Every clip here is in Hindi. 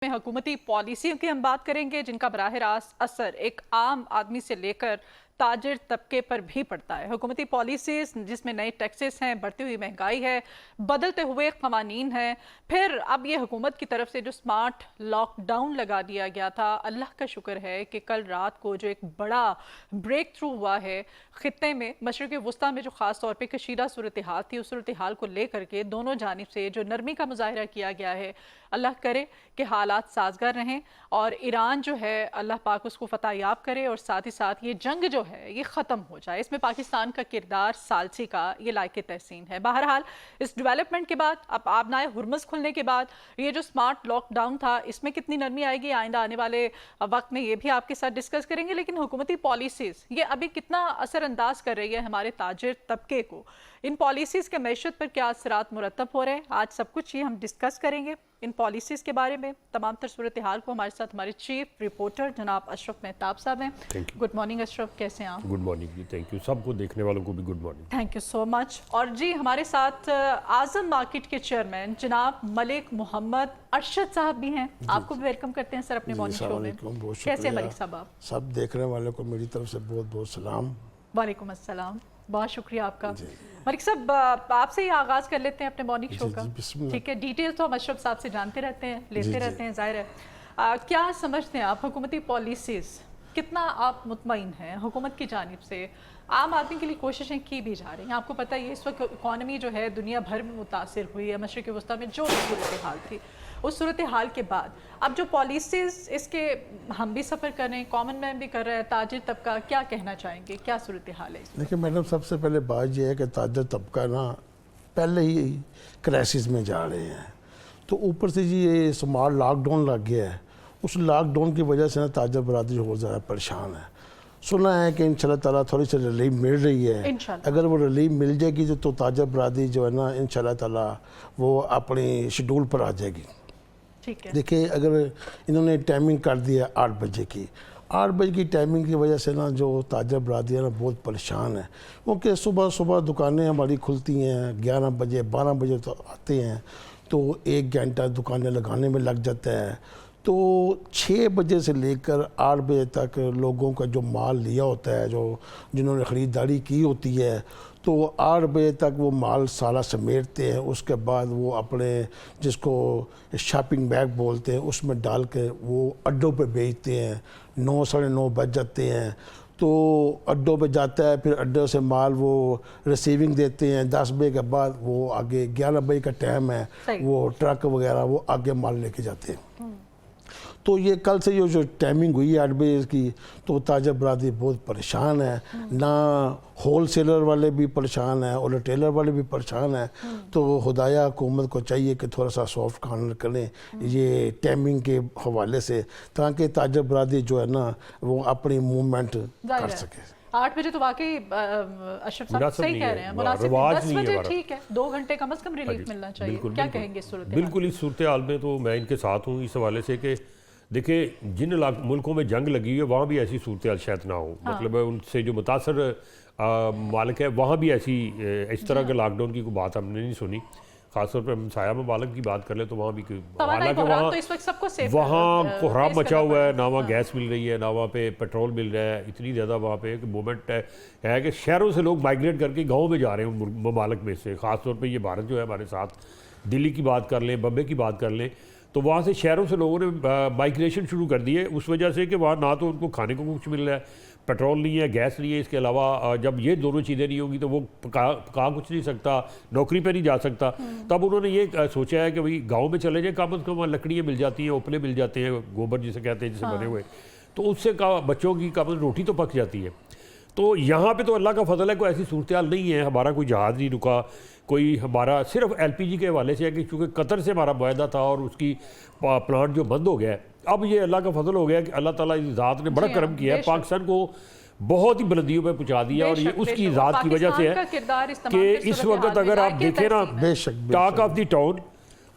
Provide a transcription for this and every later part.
में हुकूमती पॉलिसियों की हम बात करेंगे जिनका बराह रास्त असर एक आम आदमी से लेकर ताजिर तबके पर भी पड़ता है। हुकूमती पॉलिसीज जिसमें नए टैक्सेस हैं, बढ़ती हुई महंगाई है, बदलते हुए कवानीन हैं, फिर अब ये हुकूमत की तरफ से जो स्मार्ट लॉकडाउन लगा दिया गया था, अल्लाह का शुक्र है कि कल रात को जो एक बड़ा ब्रेक थ्रू हुआ है खित्ते में, मशरक़ वस्ता में जो ख़ास तौर पर कशीदा सूरत हाल थी, उस सूरत हाल को लेकर के दोनों जानिब से जो नरमी का मुजाहरा किया गया है, अल्लाह करे कि हालात साजगार रहें और ईरान जो है अल्लाह पाक उसको फतह याब करे और साथ ही साथ ये जंग जो है ये ख़त्म हो जाए। इसमें पाकिस्तान का किरदार सालसी का ये लायक तहसीन है। बहरहाल इस डेवलपमेंट के बाद, अब आबनाए हुर्मुज़ खुलने के बाद, ये जो स्मार्ट लॉकडाउन था इसमें कितनी नरमी आएगी आइंदा आने वाले वक्त में, ये भी आपके साथ डिस्कस करेंगे। लेकिन हुकूमती पॉलिसीज़ ये अभी कितना असरअंदाज कर रही है हमारे ताजिर तबके को, इन पॉलिसीज़ के मैशत पर क्या असरात मुरतब हो रहे हैं, आज सब कुछ ये हम डिस्कस करेंगे। इन पॉलिसीज़ के बारे में तमाम तर सूरत हाल को हमारे साथ हमारे चीफ रिपोर्टर जनाब अशरफ मेहताब साहब हैं। गुड मॉर्निंग अशरफ, कैसे हैं आप? Good morning ji, thank you. सबको देखने वालों को भी good morning. Thank you so much. और जी हमारे साथ आजम मार्केट के चेयरमैन जनाब मलिक मोहम्मद अरशद साहब भी हैं। आपको भी वेलकम करते हैं सर अपने मॉर्निंग शो में। कैसे मलिक साहब आप? सब देखने वालों को मेरी तरफ से बहुत बहुत सलाम। वालेकुम अस्सलाम, बहुत शुक्रिया आपका। मलिक साहब आपसे ही आगाज़ कर लेते हैं अपने मॉर्निंग शो का, ठीक है? डिटेल तो हम अशरफ साहब से जानते रहते हैं, लेते रहते हैं, जाहिर है। क्या समझते हैं आप हुकूमती पॉलिसीज़, कितना आप मुतमईन हैं हुकूमत की जानिब से? आम आदमी के लिए कोशिशें की भी जा रही हैं, आपको पता है इस वक्त इकॉनमी जो है दुनिया भर में मुतासिर हुई है, मशरक़ वस्ता में जो सूरत हाल थी, उस सूरत हाल के बाद अब जो पॉलिसीज़ इसके हम भी सफ़र कर रहे हैं, कॉमन मैन भी कर रहा है, ताजिर तबका क्या कहना चाहेंगे, क्या सूरत हाल है? देखिए मैडम, सबसे पहले बात यह है कि ताजिर तबका ना पहले ही क्राइसिस में जा रहे हैं, तो ऊपर से जी ये स्मार्ट लॉकडाउन लग गया है, उस लॉकडाउन की वजह से ना ताजिर बरादरी बहुत ज़्यादा परेशान है। सुना है कि इंशाल्लाह ताला थोड़ी सी रिलीफ मिल रही है, अगर वो रिलीफ मिल जाएगी तो ताजिर बरादरी जो है ना इंशाल्लाह ताला वो अपनी शेड्यूल पर आ जाएगी। ठीक है। देखिए अगर इन्होंने टाइमिंग कर दिया 8 बजे की, 8 बजे की टाइमिंग की वजह से ना जो ताजिर बरादरी है ना बहुत परेशान है, क्योंकि सुबह सुबह दुकानें हमारी खुलती हैं 11 बजे 12 बजे तो आते हैं, तो 1 घंटा दुकानें लगाने में लग जाता है, तो 6 बजे से लेकर 8 बजे तक लोगों का जो माल लिया होता है, जो जिन्होंने ख़रीदारी की होती है, तो 8 बजे तक वो माल सारा समेटते हैं, उसके बाद वो अपने जिसको शॉपिंग बैग बोलते हैं उसमें डाल के वो अड्डों पे बेचते हैं। 9 साढ़े 9 बज जाते हैं, तो अड्डों पे जाता है, फिर अड्डों से माल वो रिसीविंग देते हैं। 10 बजे के बाद वो आगे 11 बजे का टाइम है, वो ट्रक वगैरह वो आगे माल लेके जाते हैं। तो ये कल से ये जो टाइमिंग हुई है 8 बजे की, तो ताजिर बरादरी बहुत परेशान है, ना होल सेलर वाले भी परेशान हैं और रिटेलर वाले भी परेशान हैं। तो खुदाया हुकूमत को चाहिए कि थोड़ा सा सॉफ्ट कॉर्नर करें ये टाइमिंग के हवाले से, ताकि ताजिर बरादरी जो है ना वो अपनी मूवमेंट कर सके। 8 बजे तो वाकई अशरफ साहब सही कह रहे हैं, मुनासिब 10 बजे ठीक है, 2 घंटे कम से कम रिलीफ मिलना चाहिए। क्या कहेंगे इस सूरत? बिल्कुल इस सूरत हाल में तो मैं इनके साथ हूँ इस हवाले से कि देखिए जिन मुल्कों में जंग लगी है वहाँ भी ऐसी सूरत हाल शायद ना हो, मतलब उनसे जो मुतासर मालिक है वहाँ भी ऐसी इस तरह के लॉकडाउन की कोई बात हमने नहीं सुनी। खासतौर पर हमसाया ममालिक की बात कर ले तो वहाँ भी, हालांकि वहाँ कोहराम मचा हुआ है, ना वहाँ गैस मिल रही है, ना वहाँ पे पेट्रोल मिल रहा है, इतनी ज़्यादा वहाँ पे एक मूवमेंट है कि शहरों से लोग माइग्रेट करके गाँव में जा रहे हैं ममालिक में से। ख़ासतौर पर ये भारत जो है हमारे साथ, दिल्ली की बात कर लें, बम्बे की बात कर लें, तो वहाँ से शहरों से लोगों ने माइग्रेशन शुरू कर दी है उस वजह से कि वहाँ ना तो उनको खाने को कुछ मिल रहा है, पेट्रोल नहीं है, गैस नहीं है, इसके अलावा जब ये दोनों चीज़ें नहीं होंगी तो वो पका कुछ नहीं सकता, नौकरी पे नहीं जा सकता। तब उन्होंने ये सोचा है कि भाई गांव में चले जाएँ, कम से कम वहाँ लकड़ियाँ मिल जाती हैं, ओपले मिल जाते हैं, गोबर जिसे कहते हैं, जिसे बने हुए, तो उससे बच्चों की कम रोटी तो पक जाती है। तो यहाँ पे तो अल्लाह का फजल है, कोई ऐसी सूरत हाल नहीं है, हमारा कोई जहाज़ नहीं रुका, कोई हमारा सिर्फ LPG के हवाले से है कि चूँकि कतर से हमारा मुआहदा था और उसकी प्लांट जो बंद हो गया है, अब ये अल्लाह का फजल हो गया कि अल्लाह ताला इस ज़ात ने बड़ा करम किया है, पाकिस्तान को बहुत ही बुलंदियों पे पहुँचा दिया, और ये उसकी ज़ात की वजह से है कि इस वक्त अगर आप देखें ना, टॉक ऑफ द टाउन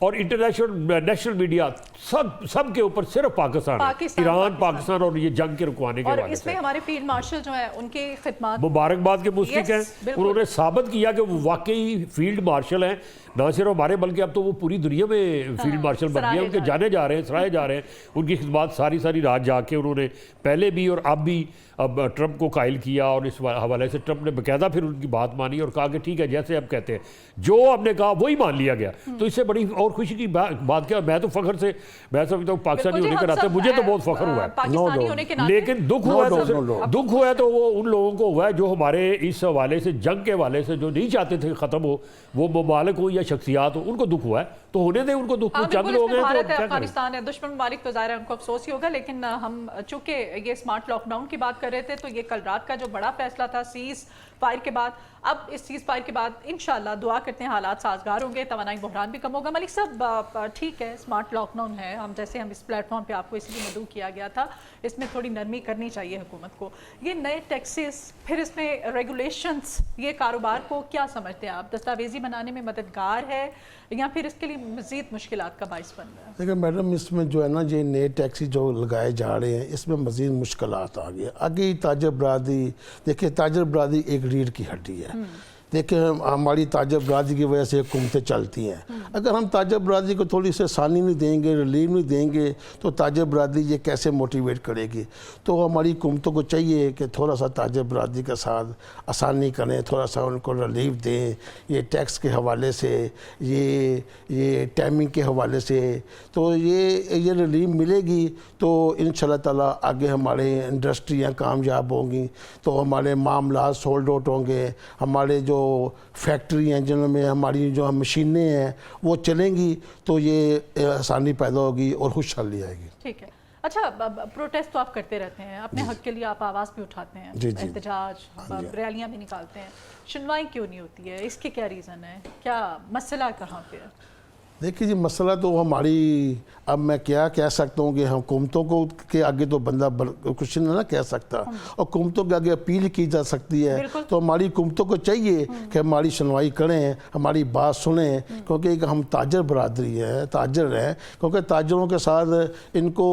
और इंटरनेशनल नेशनल मीडिया सब के ऊपर सिर्फ पाकिस्तान है, ईरान पाकिस्तान और ये जंग के रुकवाने के और हवाले से। इसमें हमारे फील्ड मार्शल जो है उनकी खिदमत मुबारकबाद के मुस्तहिक हैं, उन्होंने साबित किया कि वो वाकई फील्ड मार्शल हैं, ना सिर्फ हमारे बल्कि अब तो वो पूरी दुनिया में फील्ड मार्शल बन गए, उनके जाने जा रहे हैं, सराहे जा रहे हैं। उनकी खिदमत सारी रात जाके उन्होंने पहले भी और अब ट्रंप को कायल किया और इस हवाले से ट्रंप ने बाकायदा फिर उनकी बात मानी और कहा कि ठीक है, जैसे अब कहते हैं जो हमने कहा वही मान लिया गया। तो इससे बड़ी और खुशी की बात क्या, मैं तो फख्र से मैं समझता हूँ पाकिस्तानी होने के नाते मुझे तो बहुत फख्र हुआ है, लेकिन दुख हुआ है तो वो उन लोगों को हुआ है जो हमारे इस हवाले से जंग के हवाले से जो नहीं चाहते थे ख़त्म हो, वो ममालिक हो या शख्सियात हो, उनको दुख हुआ है तो होने दें उनको दुख। चंद लोग हैं भारत है, अफगानिस्तान है, दुश्मन ममालिक तो ज़ाहिर है उनको अफसोस ही होगा, लेकिन हम चूंकि ये स्मार्ट लॉकडाउन की बात कर रहे थे तो ये कल रात का जो बड़ा फैसला था सीज फायर के बाद, अब इस सीज फायर के बाद इंशाल्लाह दुआ करते हैं हालात साजगार होंगे, तवानाई बहरान भी कम होगा। मलिक साहब ठीक है, स्मार्ट लॉकडाउन है, हम जैसे हम इस प्लेटफॉर्म पे आपको इसलिए मदऊ किया गया था, इसमें थोड़ी नरमी करनी चाहिए हुकूमत को। ये नए टैक्सेस फिर इसमें रेगुलेशंस, ये कारोबार को क्या समझते हैं आप, दस्तावेजी बनाने में मददगार है या फिर इसके लिए मज़ीद मुश्किलात का बाइस बन रहा है? देखिए मैडम, इसमें जो है ना ये नए टैक्सी जो लगाए जा रहे हैं इसमें मज़ीद मुश्किलात आ गई। आगे ताजर बरादरी, देखिए ताजर बरादरी एक रीढ़ की हड्डी है। देखिए हमारी ताजर बरादरी की वजह से हुकूमतें चलती हैं। अगर हम ताजर बरादरी को थोड़ी सी आसानी नहीं देंगे, रिलीफ नहीं देंगे तो ताजर बरादरी ये कैसे मोटिवेट करेगी। तो हमारी हुकूमतों को चाहिए कि थोड़ा सा ताजर बरादरी के साथ आसानी करें, थोड़ा सा उनको रिलीफ दें, ये टैक्स के हवाले से, ये टाइमिंग के हवाले से। तो ये रिलीफ मिलेगी तो इंशाल्लाह ताला आगे हमारे इंडस्ट्रियाँ कामयाब होंगी, तो हमारे मामला सोल्ड आउट होंगे, हमारे जो फैक्ट्री हैं जिनमें हमारी जो मशीनें हैं वो चलेंगी तो ये आसानी पैदा होगी और खुशहाली आएगी। ठीक है। अच्छा, प्रोटेस्ट तो आप करते रहते हैं, अपने हक के लिए आप आवाज़ भी उठाते हैं, एहतजाज, रैलियां भी निकालते हैं, सुनवाई क्यों नहीं होती है, इसके क्या रीज़न है, क्या मसला कहाँ पे है? देखिए जी, मसला तो हमारी, अब मैं क्या कह सकता हूँ कि हुकूमतों को के आगे तो बंदा कुछ ना कह सकता, और हुकूमतों के आगे अपील की जा सकती है। तो हमारी हुकूमतों को चाहिए कि हमारी सुनवाई करें, हमारी बात सुनें, क्योंकि एक हम ताजर बरादरी है, ताजर हैं, क्योंकि ताजरों के साथ इनको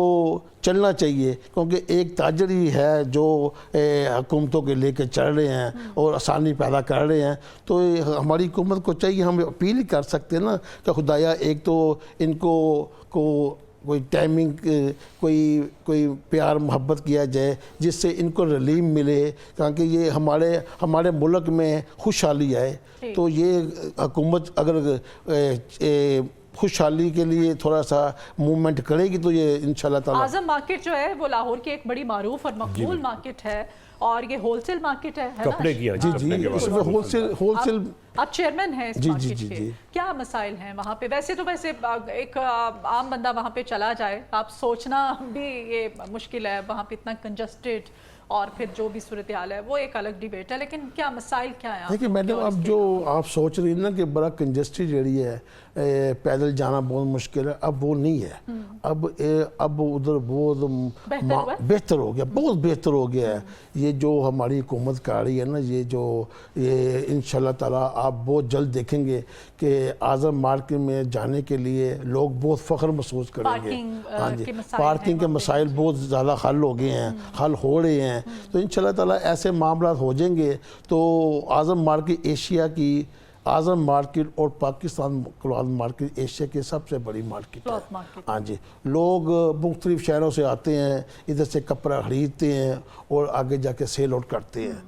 चलना चाहिए, क्योंकि एक ताजर ही है जो हुकूमतों के लेके चल रहे हैं और आसानी पैदा कर रहे हैं। तो हमारी हुकूमत को चाहिए, हम अपील कर सकते हैं ना कि खुदाया एक तो इनको कोई टाइमिंग, कोई प्यार मोहब्बत किया जाए जिससे इनको रिलीफ मिले, ताकि ये हमारे मुल्क में खुशहाली आए। तो ये हुकूमत अगर खुशहाली के लिए थोड़ा सा मूवमेंट करेगी तो ये इंशाल्लाह ताला। आज़म मार्केट जो है वो लाहौर की एक बड़ी मारूफ और मकबूल मार्केट है और ये होलसेल मार्केट है कपड़े की। जी, इसमें होलसेल आप चेयरमैन हैं इस मार्केट के, क्या मसाइल हैं वहाँ पे? वैसे एक आम बंदा वहाँ पे चला जाए, आप सोचना भी ये मुश्किल है, वहाँ पे इतना कंजस्टेड और फिर जो भी सूरत हाल है वो एक अलग डिबेट है, लेकिन क्या मसाइल क्या है? देखिए मैडम, अब जो आप सोच रही हैं ना कि बड़ा कंजस्टेड एरिया है, पैदल जाना बहुत मुश्किल है, अब वो नहीं है। अब उधर बहुत बेहतर हो गया, बहुत बेहतर हो गया है। ये जो हमारी हुकूमत कर रही है ना, ये इंशाल्लाह ताला आप बहुत जल्द देखेंगे कि आज़म मार्केट में जाने के लिए लोग बहुत फ़ख्र महसूस करेंगे। हाँ जी, पार्किंग के मसाइल बहुत ज़्यादा हल हो गए हैं, हल हो रहे हैं। तो इंशाल्लाह ताला ऐसे मामला हो जाएंगे तो आज़म मार्केट एशिया की, आज़म मार्केट और पाकिस्तान क्लॉथ मार्केट एशिया की सबसे बड़ी मार्केट है। हाँ जी, लोग मुख्तलिफ शहरों से आते हैं, इधर से कपड़ा ख़रीदते हैं और आगे जाके सेल आउट करते हैं।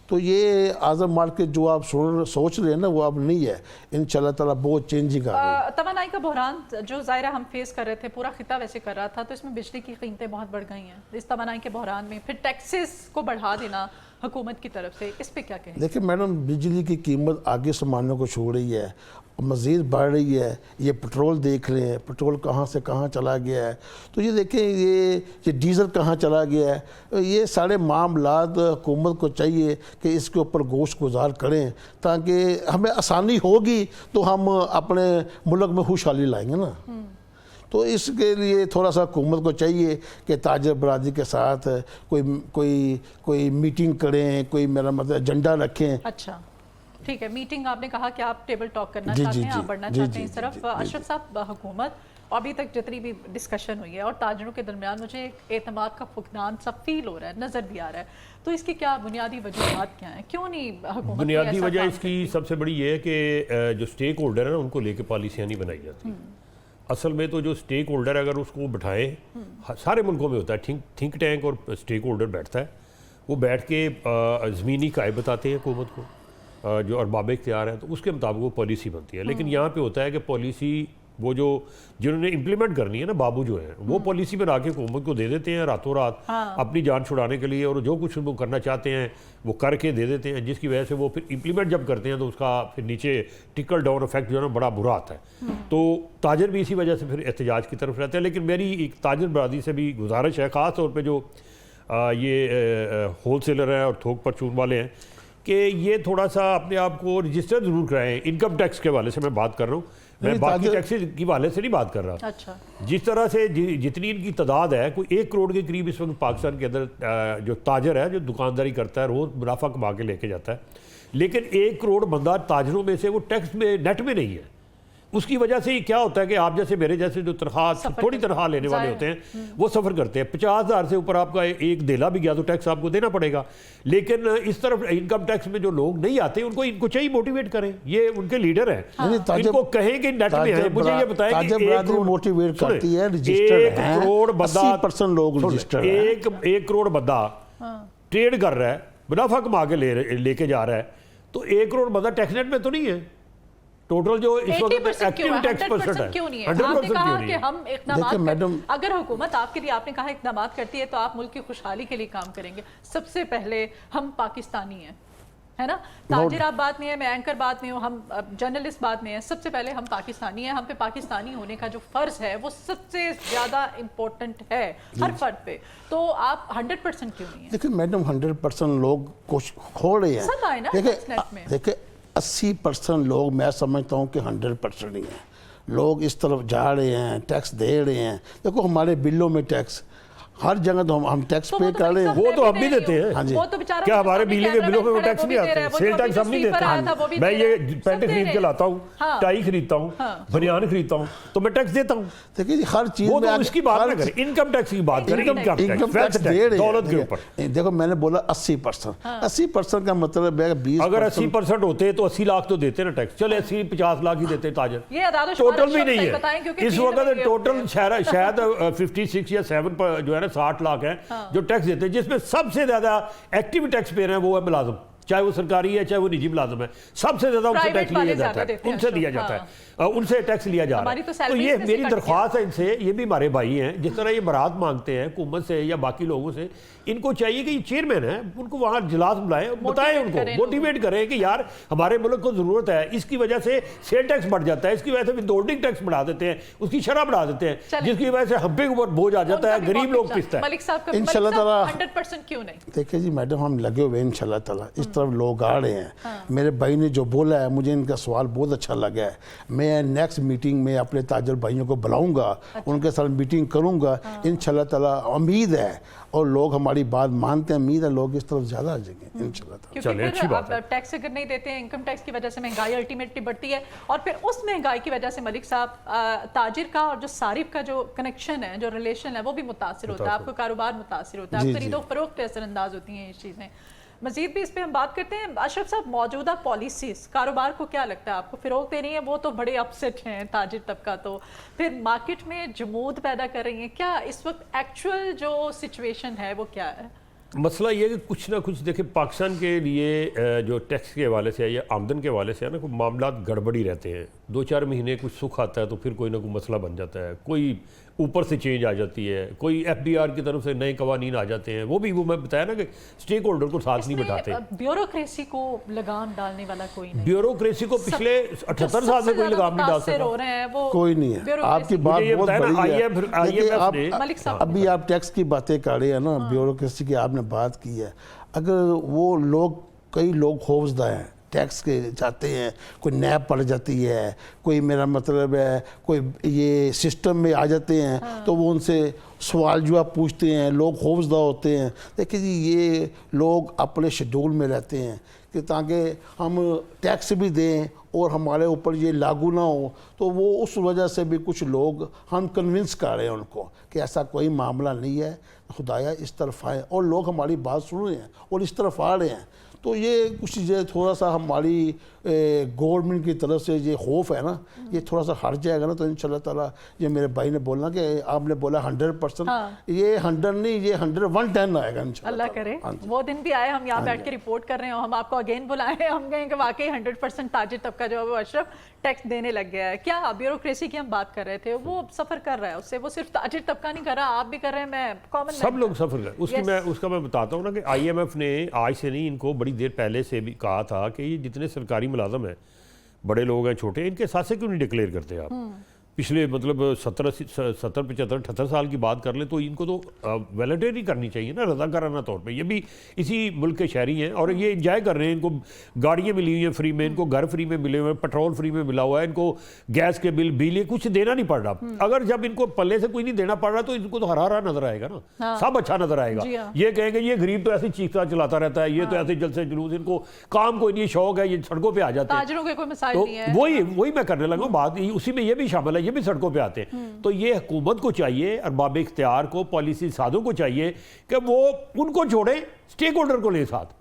तो ये आज़म मार्केट जो आप सोच रहे हैं ना वो अब नहीं है, इंशाल्लाह ताला बहुत चेंजिंग आ रही है। तवानाई का बहरान जो ज़ाहिर हम फेस कर रहे थे, पूरा खिता वैसे कर रहा था, तो इसमें बिजली की कीमतें बहुत बढ़ गई हैं। इस तवानाई के बहरान में फिर टैक्सेस को बढ़ा देना हुकूमत की तरफ से, इस पे क्या कहें? देखिए मैडम, बिजली की कीमत आगे सामानों को छोड़ रही है, मज़ीद बढ़ रही है। ये पेट्रोल देख रहे हैं, पेट्रोल कहाँ से कहाँ चला गया है, तो ये देखें ये डीज़ल कहाँ चला गया है। ये सारे मामलात हुकूमत को चाहिए कि इसके ऊपर गोश्त गुजार करें, ताकि हमें आसानी होगी तो हम अपने मुल्क में खुशहाली लाएंगे ना। तो इसके लिए थोड़ा सा हुकूमत को चाहिए कि ताजर बरादरी के साथ कोई मीटिंग करें, कोई मेरा मतलब एजेंडा रखें। अच्छा, ठीक है, मीटिंग आपने कहा कि आप टेबल टॉक करना जी, चाहते जी, हैं, जी, आप बढ़ना जी, चाहते हैं जी, इस तरफ। जी, जी, अशरफ साहब, हुकूमत अभी तक जितनी भी डिस्कशन हुई है और ताजरों के दरमियान मुझे एक एतमाद का फुकदान सा फील हो रहा है, नज़र भी आ रहा है, तो इसकी क्या बुनियादी वजूहात क्या हैं? क्यों नहीं हुकूमत बुनियादी वजह इसकी सबसे बड़ी ये है कि जो स्टेक होल्डर है ना, उनको लेके पॉलिसियाँ नहीं बनाई जाती। असल में तो जो स्टेक होल्डर अगर उसको बिठाएं, सारे मुल्कों में होता है, थिंक टैंक और स्टेक होल्डर बैठता है, वो बैठ के ज़मीनी कायद बताते हैं हुकूमत को, जो अरबाब इख्तियार है, तो उसके मुताबिक वो पॉलिसी बनती है। लेकिन यहाँ पे होता है कि पॉलिसी वो जो जिन्होंने इम्प्लीमेंट करनी है ना, बाबू जो है, वो पॉलिसी बना के हुकूमत को दे देते हैं रातों रात अपनी जान छुड़ाने के लिए, और जो कुछ वो करना चाहते हैं वो करके दे देते हैं, जिसकी वजह से वो फिर इम्प्लीमेंट जब करते हैं तो उसका फिर नीचे टिकल डाउन इफेक्ट जो है ना बड़ा बुरा आता है। तो ताजर भी इसी वजह से फिर एहतजाज की तरफ रहते हैं। लेकिन मेरी एक ताजर बरादरी से भी गुजारिश है, ख़ास तौर पर जो ये होल सेलर हैं और थोक परचून वाले हैं, कि ये थोड़ा सा अपने आप को रजिस्टर ज़रूर कराएं। इनकम टैक्स के हवाले से मैं बात कर रहा हूँ, मैं बाकी टैक्सेस के हवाले से नहीं बात कर रहा। अच्छा, जिस तरह से जितनी इनकी तादाद है, कोई 1 करोड़ के करीब इस वक्त पाकिस्तान के अंदर जो ताजर है, जो दुकानदारी करता है, रोज़ मुनाफा कमा के लेके जाता है, लेकिन 1 करोड़ बंदा ताजरों में से वो टैक्स में नेट में नहीं है। उसकी वजह से क्या होता है कि आप जैसे मेरे जैसे जो तनख्वाह थोड़ी तनख्वाह लेने वाले होते हैं, वो सफ़र करते हैं। 50,000 से ऊपर आपका एक देला भी गया तो टैक्स आपको देना पड़ेगा। लेकिन इस तरफ इनकम टैक्स में जो लोग नहीं आते, इनको चाहिए मोटिवेट करें, ये उनके लीडर हैं, इनको कहें कि नेट में है। मुझे ये बताएं कि मोटिवेट करती है, रजिस्टर्ड है, 1 करोड़ बंदा, 80% लोग रजिस्टर्ड हैं। 1 करोड़ बंदा ट्रेड कर रहा है, मुनाफा कमा के लेके जा रहा है, तो 1 करोड़ बंदा टैक्स नेट में तो नहीं है। टोटल जो इस वक्त एक्टिव टैक्स परसेंट है, क्यों नहीं है? आपने कहा कि हम मैडम, अगर हुकूमत आपके लिए, आपने कहा इक़दाम करती है तो आप मुल्क की खुशहाली के लिए काम करेंगे। सबसे पहले हम पाकिस्तानी हैं, है ना? ताजिर आप बात नहीं है, मैं एंकर बात नहीं हूँ, हम जर्नलिस्ट बात नहीं है। सबसे पहले हम पाकिस्तानी हैं, हम पे पाकिस्तानी होने का जो फ़र्ज़ है वो सबसे ज़्यादा इम्पोर्टेंट है हर फर्द पे। तो आप 100% क्यों नहीं है? देखिए मैडम, 100% लोग खो रहे हैं। सब आए ना नेट में। देखिए 80% लोग, मैं समझता हूँ कि 100% ही हैं। लोग इस तरफ जा रहे हैं, टैक्स दे रहे हैं। देखो हमारे बिलों में टैक्स हर जगह तो हम टैक्स पे कर रहे हैं। वो तो हम भी देते हैं। हाँ जी, वो तो बेचारा क्या हमारे बिजली के बिलों में वो टैक्स नहीं आते? सेल टैक्स हम नहीं देते। मैं ये पैंट खरीद के लाता हूँ, टाई खरीदता हूँ, बनियान खरीदता हूँ, तो मैं टैक्स देता हूँ। देखिए हर चीज वो में तो इसकी बात ना करें, इनकम टैक्स की बात करें। इनकम टैक्स दे रहे दौलत के हैं। ऊपर देखो मैंने बोला 80%। 80% का मतलब है 20। अगर 80% होते तो 80 लाख तो देते ना टैक्स। चले 80-50 लाख ही देते ताजर, ये टोटल भी नहीं है इस वक्त। टोटल शायद 56 या 7 जो है ना 60 लाख है जो टैक्स देते हैं, जिसमें सबसे ज्यादा एक्टिव टैक्स पे रहे हैं वो है मुलाजिम, चाहे वो सरकारी है चाहे वो निजी मुलाजिम है। सबसे ज्यादा उनसे टैक्स लिया जाता है, उनसे लिया जाता है, उनसे टैक्स लिया जा रहा है। तो ये मेरी दरख्वास्त है इनसे, ये भी हमारे भाई हैं, जिस तरह ये बरात मांगते हैं हुकूमत से या बाकी लोगों से, इनको चाहिए कि ये चेयरमैन है, उनको वहाँ इजलास बुलाएं, बताएं उनको, मोटिवेट करें कि यार हमारे मुल्क को ज़रूरत है। इसकी वजह से सेल टैक्स बढ़ जाता है, इसकी वजह से विदहोल्डिंग टैक्स बढ़ा देते हैं, उसकी शरह बढ़ा देते हैं, जिसकी वजह से हम पे ऊपर बोझ आ जाता है, गरीब लोग पिसता है। इंशाल्लाह ताला 100% क्यों नहीं? देखिए जी मैडम, हम लगे हुए हैं इंशाल्लाह ताला। इस तरफ लोग आ रहे हैं। मेरे भाई ने जो बोला है, मुझे इनका सवाल बहुत अच्छा लगा है। मैं नेक्स्ट मीटिंग में अपने ताजर भाइयों को बुलाऊंगा, उनके साथ मीटिंग करूंगा इंशाल्लाह ताला। उम्मीद है और लोग हमारी बात मानते हैं, उम्मीद है लोग इस तरफ ज़्यादा आ जाएंगे इंशाल्लाह ताला। क्योंकि अच्छी बात है। टैक्स अगर नहीं देते हैं, इनकम टैक्स की वजह से महंगाई अल्टीमेटली बढ़ती है, और फिर उस महंगाई की वजह से मलिक साहब ताजिर का और जो सारिफ का जो कनेक्शन है, जो रिलेशन है, वो भी मुतासिर होता है, आपका कारोबार मुतासिर होता है, आप खरीदो फरोख्त पे असरअंदाज होती हैं ये चीज़ें। मजीद भी इस पर हम बात करते हैं। अशरफ साहब, मौजूदा पॉलिसीज़ कारोबार को क्या लगता है, आपको फ़रोग दे रही हैं? वो तो बड़े अपसेट हैं ताजिर तबका, तो फिर मार्केट में जमूद पैदा कर रही हैं। क्या इस वक्त एक्चुअल जो सिचुएशन है वो क्या है? मसला ये है कि कुछ ना कुछ देखिए, पाकिस्तान के लिए जो टैक्स के हवाले से या आमदन के हवाले से है ना, कोई मामला गड़बड़ी रहते हैं। 2-4 महीने कुछ सुख आता है तो फिर कोई ना कोई मसला बन जाता है, कोई ऊपर से चेंज आ जाती है, कोई FBR की तरफ से नए कवानीन आ जाते हैं। वो मैं बताया ना कि स्टेक होल्डर को साथ नहीं बिठाते। ब्यूरोक्रेसी को लगाम डालने वाला कोई नहीं। ब्यूरोक्रेसी को पिछले 78 साल से कोई लगाम नहीं डाल सकता, कोई नहीं है। आपकी बात बहुत बड़ी है। अभी आप टैक्स की बातें कर रहे हैं ना, ब्यूरोक्रेसी की आपने बात की है। अगर वो लोग, कई लोग खौफजदा हैं, टैक्स के जाते हैं, कोई नैब पड़ जाती है, कोई मेरा मतलब है कोई ये सिस्टम में आ जाते हैं, तो वो उनसे सवाल जवाब पूछते हैं, लोग खौफजदा होते हैं। देखिए जी, ये लोग अपने शेड्यूल में रहते हैं कि ताकि हम टैक्स भी दें और हमारे ऊपर ये लागू ना हो, तो वो उस वजह से भी कुछ लोग हम कन्विंस कर रहे हैं उनको कि ऐसा कोई मामला नहीं है, खुदाया इस तरफ आए, और लोग हमारी बात सुन रहे हैं और इस तरफ आ रहे हैं। तो ये कुछ ये थोड़ा सा हमारी गवर्नमेंट की तरफ से ये खौफ है ना, ये थोड़ा सा हट जाएगा ना, तो इंशाल्लाह ताला ये मेरे भाई ने बोला कि आपने बोला 100%, ये 100 नहीं, ये 110 आएगा इंशाल्लाह। अल्लाह करे वो दिन भी आए, हम यहाँ बैठ के रिपोर्ट कर रहे हो, हम आपको अगेन बुलाएं, हम कहें कि वाकई 100% ताजिर तबका जो है वो अशरफ टैक्स देने लग गया है। क्या ब्यूरोक्रेसी की हम बात कर रहे थे, वो सफर कर रहा है उससे, वो सिर्फ ताजिर तबका नहीं कर रहा, आप भी कर रहे हैं, मैं कॉमन सब लोग सफर कर उसका मैं बताता हूँ ना कि IMF ने आज से नहीं, इनको बड़ी देर पहले से भी कहा था कि ये जितने सरकारी मुलाजम हैं, बड़े लोग हैं, छोटे, इनके साथ से क्यों नहीं डिक्लेयर करते आप। पिछले मतलब 70 75 78 साल की बात कर ले तो इनको तो वॉलंटरी करनी चाहिए ना, रजाकाराना तौर पे। ये भी इसी मुल्क के शहरी हैं और ये इंजॉय कर रहे हैं, इनको गाड़ियाँ मिली हुई हैं फ्री में, इनको घर फ्री में मिले हुए हैं, पेट्रोल फ्री में मिला हुआ है, इनको गैस के बिल बिजली कुछ देना नहीं पड़ रहा। अगर जब इनको पल्ले से कोई नहीं देना पड़ रहा तो इनको तो हरा हरा नजर आएगा ना, सब अच्छा नजर आएगा। ये कहेंगे ये गरीब तो ऐसे चीखता चलाता रहता है, ये तो ऐसे जलसे जुलूस, इनको काम कोई नहीं, शौक है, ये सड़कों पर आ जाते हैं। ताजिरों के कोई मसाइल तो नहीं है। वही मैं करने लगा बात, उसी में ये भी शामिल है, ये भी सड़कों पे आते हैं। तो ये हुकूमत को चाहिए, अरबाब इख्तियार को, पॉलिसी साजों को चाहिए कि वो उनको जोड़े, स्टेक होल्डर को ले साथ,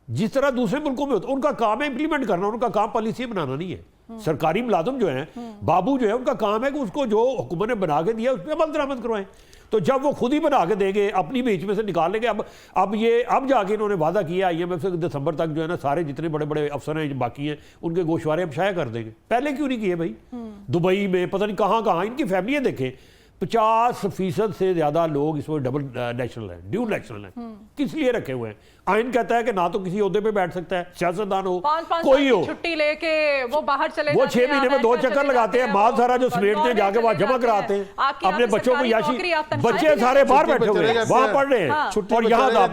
जिस तरह दूसरे मुल्कों में होता है। उनका काम है इंप्लीमेंट करना, उनका काम पॉलिसी बनाना नहीं है। सरकारी मुलाजिम जो हैं, बाबू जो है, उनका काम है कि उसको जो हुकूमत ने बना के दिया उस पर अमल दरामद करवाएं। तो जब वो खुद ही बना के देंगे, अपनी बीच में से निकाल लेंगे। अब जाके इन्होंने वादा किया IMF से दिसंबर तक जो है ना, सारे जितने बड़े बड़े अफसर हैं बाकी हैं, उनके गोशवारे अब शाया कर देंगे। पहले क्यों नहीं किए भाई? दुबई में पता नहीं कहाँ कहाँ इनकी फैमिलियाँ देखें, 50% से ज्यादा लोग इसमें डबल नेशनल है, ड्यूल नेशनल है। किस लिए रखे हुए हैं? आइन कहता है कि ना तो किसी ओहदे पे बैठ सकता है, सियासतदान हो, 5 कोई हो, छुट्टी लेके वो बाहर चले वो जाते 6 महीने में 2 चक्कर लगाते हैं, माल सारा जो समेटते हैं जाके वहां जमा कराते हैं, अपने बच्चों को याशी, बच्चे सारे बाहर बैठे हुए हैं, वहां पढ़ रहे हैं, और यहाँ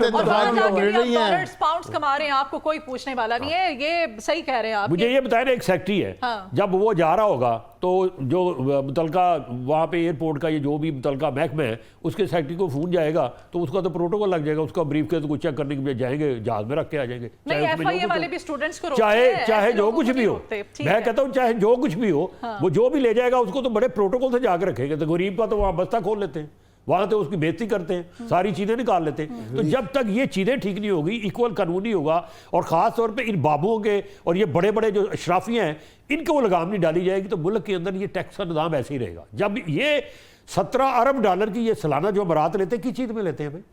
पाउंड्स कमा रहे हैं, आपको कोई पूछने वाला नहीं है। ये सही कह रहे हैं आप। मुझे ये बताया ना, एक सेक्रेटरी है, जब वो जा रहा होगा तो जो मुतलका वहाँ पे एयरपोर्ट का ये जो भी मुतलका महकमा है, उसके सेक्रेटरी को फोन जाएगा तो उसका तो प्रोटोकॉल लग जाएगा, उसका ब्रीफ के तो चेक करने के लिए जाएंगे, जहाज में रख के आ जाएंगे। वाले भी स्टूडेंट्स को चाहे जो कुछ भी हो, मैं कहता हूँ चाहे जो कुछ भी हो, वो जो भी ले जाएगा उसको तो बड़े प्रोटोकॉल से जाकर रखेंगे। तो गरीब का तो वहाँ बस्ता खोल लेते हैं, वहां तो उसकी बेइज्जती करते हैं, सारी चीजें निकाल लेते हैं। तो जब तक ये चीजें ठीक नहीं होगी, इक्वल कानून नहीं होगा, और खास तौर पे इन बाबुओं के और ये बड़े बड़े जो अशराफियां हैं, इनको वो लगाम नहीं डाली जाएगी, तो मुल्क के अंदर ये टैक्स का निज़ाम ऐसे ही रहेगा। जब ये 17 अरब डॉलर की ये सालाना जो बरात लेते हैं, किस चीज में लेते हैं भाई?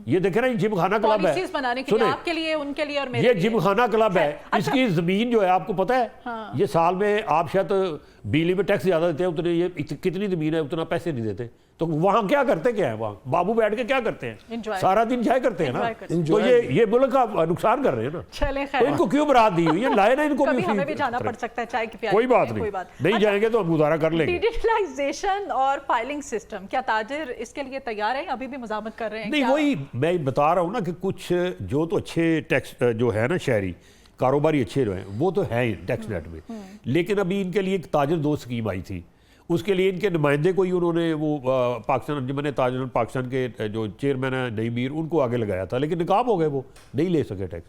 ये देखे ना, जिम खाना क्लब है, सुने आपके लिए, उनके लिए और मेरे ये जिम खाना क्लब है। इसकी जमीन जो है आपको पता है, ये साल में आप शायद बिजली में टैक्स ज्यादा देते हैं, उतने ये कितनी जमीन है उतना पैसे नहीं देते। तो वहां क्या करते क्या है? वहां बाबू बैठ के क्या करते हैं? सारा दिन एंजॉय करते हैं ना। तो ये मुल्क का नुकसान कर रहे हैं ना। चले तो इनको क्यों बरात दी हुई है? लाए ना इनको भी, हमें भी जाना पड़ सकता है चाय की प्याली। कोई बात नहीं जाएंगे तो हम गुजारा कर लेंगे। डिजिटलाइजेशन और फाइलिंग सिस्टम, क्या ताजिर इसके लिए तैयार है? अभी भी मज़ामत कर रहे हैं? नहीं, वही मैं बता रहा हूँ ना कि कुछ जो तो अच्छे टैक्स जो है ना, शहरी कारोबारी अच्छे जो हैं, वो तो है टैक्स नेट में, लेकिन अभी इनके लिए एक ताजिर 2 स्कीम आई थी। उसके लिए इनके नुमाइंदे को ही उन्होंने वो पाकिस्तान अंजुमन ताजिर पाकिस्तान के जो चेयरमैन है नईम मीर, उनको आगे लगाया था, लेकिन नाकाम हो गए, वो नहीं ले सके टैक्स,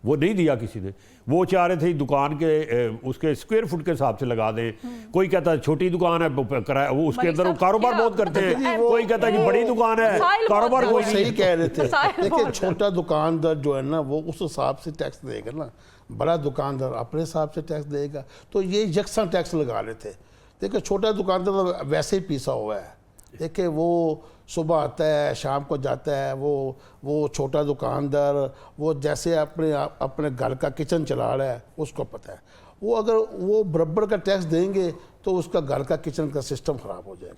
वो नहीं दिया किसी ने। वो चाह रहे थे दुकान के उसके स्क्वायर फुट के हिसाब से लगा दें। कोई कहता है छोटी दुकान है वो उसके अंदर वो कारोबार बहुत करते हैं, कोई कहता है कि बड़ी दुकान है कारोबार कोई नहीं। सही कह रहे थे। देखिए, छोटा दुकानदार जो है ना, वो उस हिसाब से टैक्स देगा ना, बड़ा दुकानदार अपने हिसाब से टैक्स देगा। तो ये यकसा टैक्स लगा रहे थे। देखिए, छोटा दुकानदार तो वैसे ही पीसा हुआ है। देखिए, वो सुबह आता है, शाम को जाता है, वो छोटा दुकानदार, वो जैसे अपने घर का किचन चला रहा है, उसको पता है। वो अगर वो बराबर का टैक्स देंगे तो उसका घर का किचन का सिस्टम ख़राब हो जाएगा।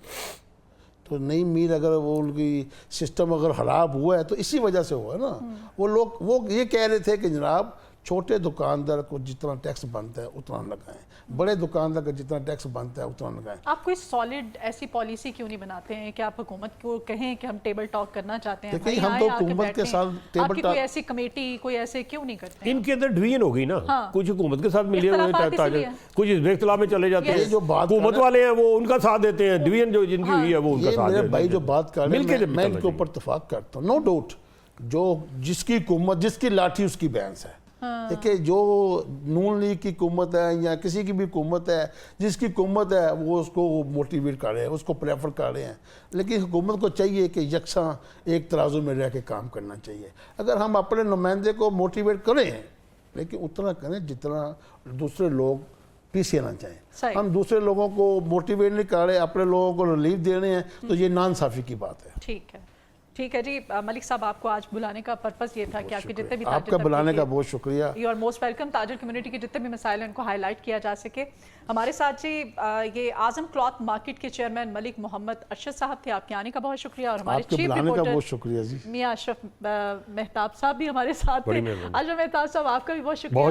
तो नई मीर अगर वो उनकी सिस्टम अगर ख़राब हुआ है तो इसी वजह से हुआ है ना। वो लोग वो ये कह रहे थे कि जनाब, छोटे दुकानदार को जितना टैक्स बनता है उतना लगाएं, बड़े दुकानदार का जितना टैक्स बनता है उतना लगाएं। आप कोई सॉलिड ऐसी पॉलिसी क्यों नहीं बनाते हैं कि आप हुकूमत को कहें कि हम टेबल टॉक करना चाहते हैं? देखिए, हम तो हुकूमत के साथ टेबल टॉक, कोई ऐसी कमेटी, कोई ऐसे क्यों नहीं करते? इनके अंदर डिवीजन हो गई ना। कुछ हुकूमत के साथ मिले हुए हैं, कुछ इख्तिलाफ में चले जाते हैं। जो हुकूमत वाले हैं वो उनका साथ देते हैं, डिवीजन जो जिनकी हुई है वो उनका साथ देते हैं। भाई जो बात कर रहे हैं, मैं इनके ऊपर इत्तेफाक करता हूँ, नो डाउट। जो जिसकी हुकूमत, जिसकी लाठी उसकी भैंस है, देखिए जो नून लीग की हुकूमत है या किसी की भी हुकूमत है, जिसकी हुकूमत है वो उसको मोटिवेट कर रहे हैं, उसको प्रेफर कर रहे हैं, लेकिन हुकूमत को चाहिए कि यकसा एक तराजू में रह के काम करना चाहिए। अगर हम अपने नुमाइंदे को मोटिवेट करें, लेकिन उतना करें जितना दूसरे लोग पीछे ना सही। जाएं। हम दूसरे लोगों को मोटिवेट नहीं कर रहे, अपने लोगों को रिलीफ दे रहे हैं, तो ये नाइंसाफ़ी की बात है। ठीक है जी। मलिक साहब, आपको आज बुलाने का पर्पस ये था कि आपके जितने भी आपका बुलाने का बहुत शुक्रिया। You are most welcome. ताजर कम्युनिटी के जितने भी मसाइल हैं उनको हाईलाइट किया जा सके। हमारे साथ जी ये आजम क्लॉथ मार्केट के चेयरमैन मलिक मोहम्मद अरशद साहब थे, आपके आने का बहुत शुक्रिया। और हमारे चीफ रिपोर्टर मियां अशरफ मेहताब साहब भी हमारे साथ थे। अशरफ मेहताब साहब, आपका भी बहुत शुक्रिया।